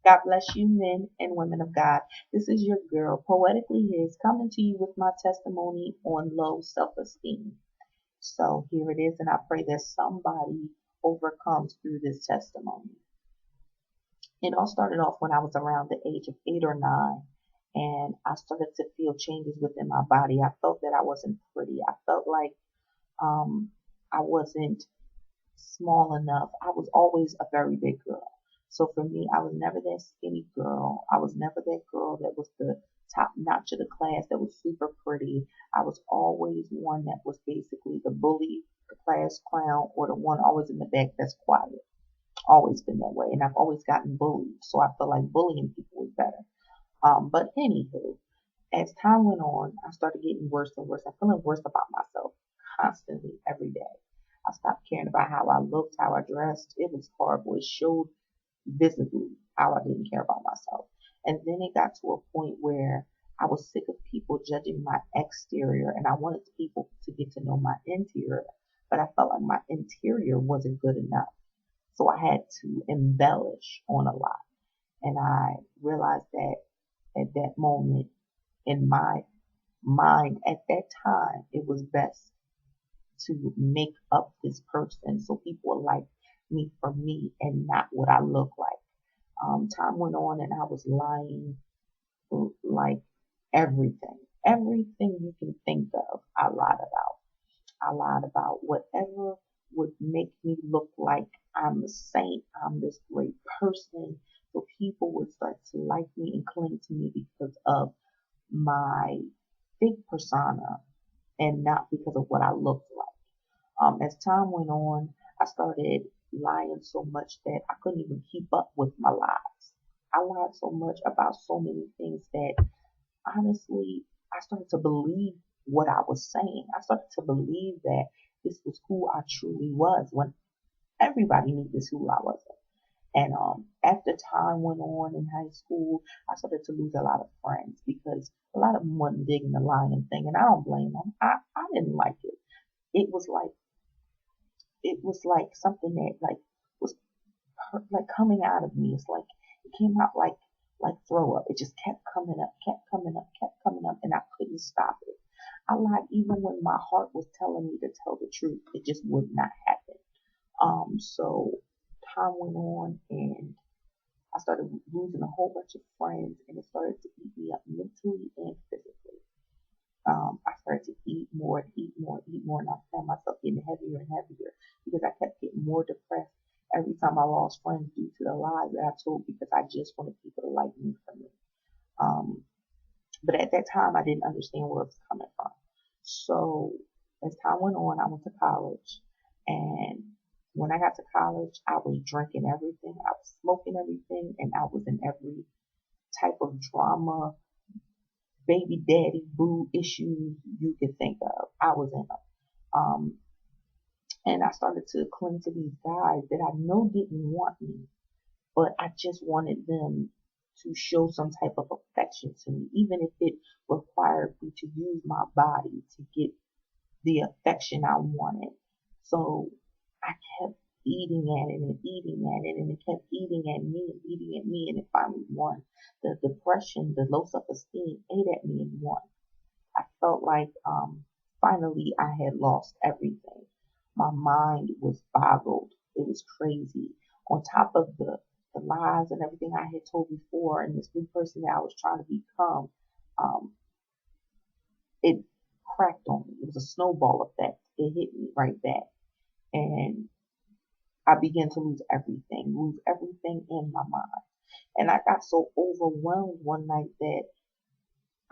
God bless you, men and women of God. This is your girl, Poetically His, coming to you with my testimony on low self esteem. So here it is, and I pray that somebody overcomes through this testimony. It all started off when I was around the age of 8 or 9, and I started to feel changes within my body. I felt that I wasn't pretty. I felt like um, I wasn't small enough. I was always a very big girl. So for me, I was never that skinny girl. I was never that girl that was the top notch of the class that was super pretty. I was always one that was basically the bully, the class clown, or the one always in the back that's quiet. Always been that way. And I've always gotten bullied. So I feel like bullying people was better. But anywho, as time went on, I started getting worse and worse. I'm feeling worse about myself constantly every day. I stopped caring about how I looked, how I dressed. It was horrible. It showed visibly how I didn't care about myself. And then it got to a point where I was sick of people judging my exterior and I wanted people to get to know my interior, but I felt like my interior wasn't good enough. So I had to embellish on a lot. And I realized that at that moment in my mind at that time, it was best to make up this person so people would like me for me and not what I look like. Time went on and I was lying like everything. Everything you can think of, I lied about. I lied about whatever would make me look like I'm a saint, I'm this great person. So people would start to like me and cling to me because of my fake persona and not because of what I looked like. As time went on, I started lying so much that I couldn't even keep up with my lies. I lied so much about so many things that honestly, I started to believe what I was saying. I started to believe that this was who I truly was when everybody knew this who I wasn't. And after time went on in high school, I started to lose a lot of friends because a lot of them wasn't digging the lying thing, and I don't blame them. I didn't like it. It was like something that was like coming out of me. It's like it came out like throw up. It just kept coming up, kept coming up, kept coming up, and I couldn't stop it. I lied even when my heart was telling me to tell the truth. It just would not happen. So time went on and I started losing a whole bunch of friends and it started to eat me up mentally and physically. I started to eat more and eat more and eat more, and I found myself getting heavier and heavier because I kept getting more depressed every time I lost friends due to the lies that I told because I just wanted people to like me for me. Um, but at that time, I didn't understand where it was coming from. So as time went on, I went to college, and when I got to college, I was drinking everything, I was smoking everything, and I was in every type of drama baby daddy boo issues you could think of. I was in them. Um, and I started to cling to these guys that I know didn't want me, but I just wanted them to show some type of affection to me, even if it required me to use my body to get the affection I wanted. So I kept eating at it and eating at it, and it kept eating at me and eating at me, and it finally won. The depression, the low self-esteem ate at me and won. I felt like finally I had lost everything. My mind was boggled. It was crazy. On top of the lies and everything I had told before, and this new person that I was trying to become, um, it cracked on me. It was a snowball effect. It hit me right back. And I began to lose everything in my mind. And I got so overwhelmed one night that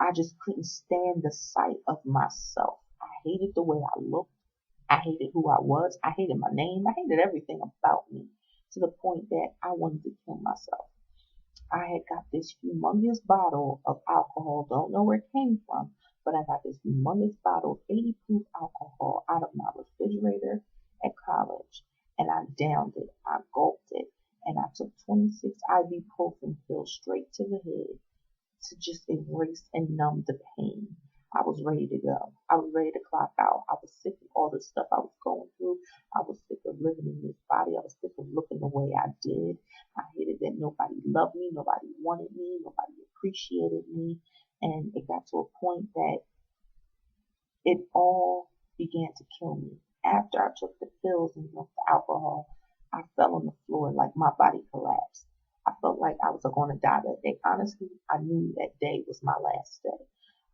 I just couldn't stand the sight of myself. I hated the way I looked. I hated who I was. I hated my name. I hated everything about me to the point that I wanted to kill myself. I had got this humongous bottle of alcohol. Don't know where it came from, but I got this humongous bottle of 80 proof alcohol out of my refrigerator at college. And I downed it. I gulped it. And I took 26 ibuprofen pills straight to the head to just erase and numb the pain. I was ready to go. I was ready to clock out. I was sick of all the stuff I was going through. I was sick of living in this body. I was sick of looking the way I did. I hated decided that nobody loved me, nobody wanted me, nobody appreciated me. And it got to a point that it all began to kill me. After I took the pills and drank the alcohol, I fell on the floor like my body collapsed. I felt like I was going to die that day. Honestly, I knew that day was my last day.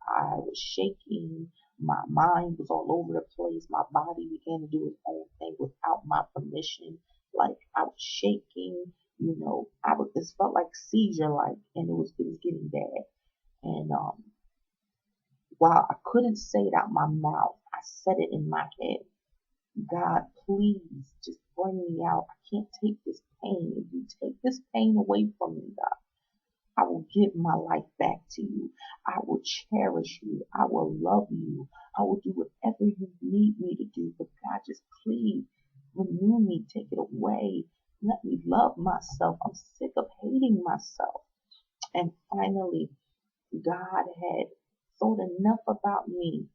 I was shaking. My mind was all over the place. My body began to do its own thing without my permission. Like I was shaking, this felt like seizure like, and it was getting bad. And while I couldn't say it out my mouth, I said it in my head. God, please just bring me out. I can't take this pain. If you take this pain away from me, God, I will give my life back to you. I will cherish you. I will love you. I will do whatever you need me to do. But God, just please renew me. Take it away. Let me love myself. I'm sick of hating myself. And finally, God had thought enough about me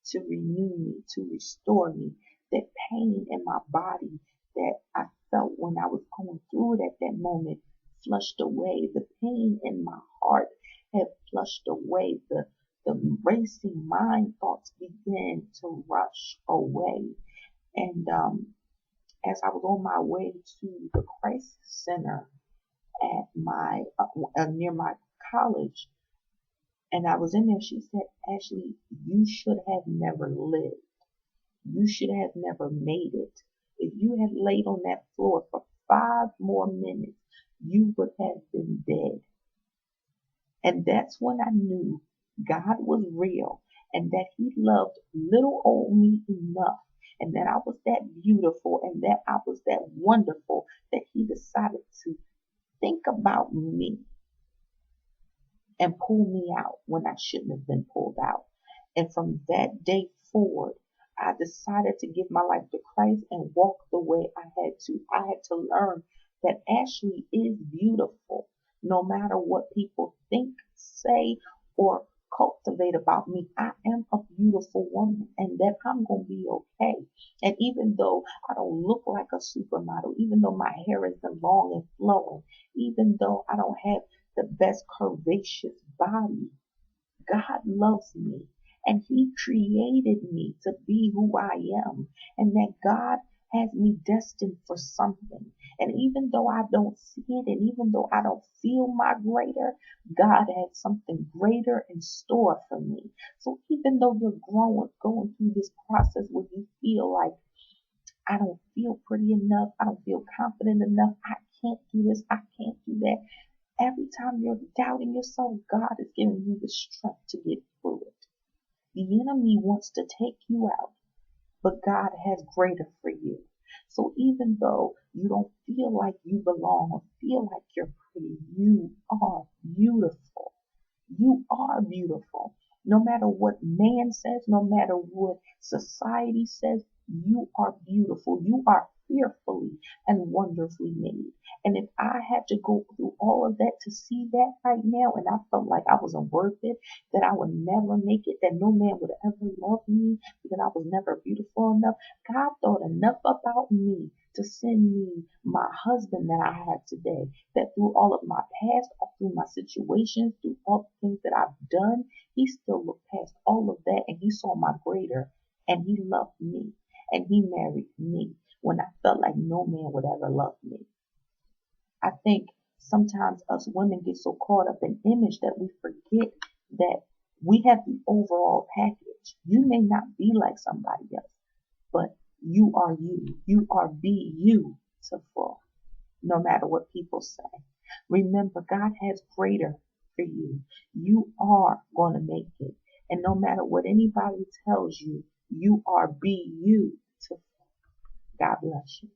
to renew me, to restore me. That pain in my body that I felt when I was going through it at that moment flushed away. The pain in my heart had flushed away. The racing mind thoughts began to rush away. And as I was on my way to the crisis center at my near my college, and I was in there, she said, Ashley, you should have never lived. You should have never made it. If you had laid on that floor for 5 more minutes, you would have been dead. And that's when I knew God was real and that He loved little old me enough, and that I was that beautiful and that I was that wonderful, that He decided to think about me and pull me out when I shouldn't have been pulled out. And from that day forward, I decided to give my life to Christ and walk the way I had to. I had to learn that Ashley is beautiful, no matter what people think, say, or cultivate about me. I am a beautiful woman, and that I'm going to be okay. And even though I don't look like a supermodel, even though my hair isn't long and flowing, even though I don't have the best curvaceous body, God loves me, and He created me to be who I am, and that God has me destined for something. And even though I don't see it, and even though I don't feel my greater, God has something greater in store for me. So even though you're going through this process where you feel like, I don't feel pretty enough, I don't feel confident enough, I can't do this, I can't do that. Every time you're doubting yourself, God is giving you the strength to get through it. The enemy wants to take you out, but God has greater for you. So even though you don't feel like you belong or feel like you're pretty, you are beautiful. You are beautiful. No matter what man says, no matter what society says, you are beautiful. You are fearfully and wonderfully made. And if I had to go through all of that to see that right now, and I felt like I wasn't worth it, that I would never make it, that no man would ever love me, that I was never beautiful enough, God thought enough about me to send me my husband that I have today, that through all of my past, through my situations, through all the things that I've done, He still looked past all of that and He saw my greater, and He loved me, and He married me when I felt like no man would ever love me. I think sometimes us women get so caught up in image that we forget that we have the overall package. You may not be like somebody else, but you are you. You are beautiful, no matter what people say. Remember, God has greater for you. You are going to make it. And no matter what anybody tells you, you are beautiful. God bless you.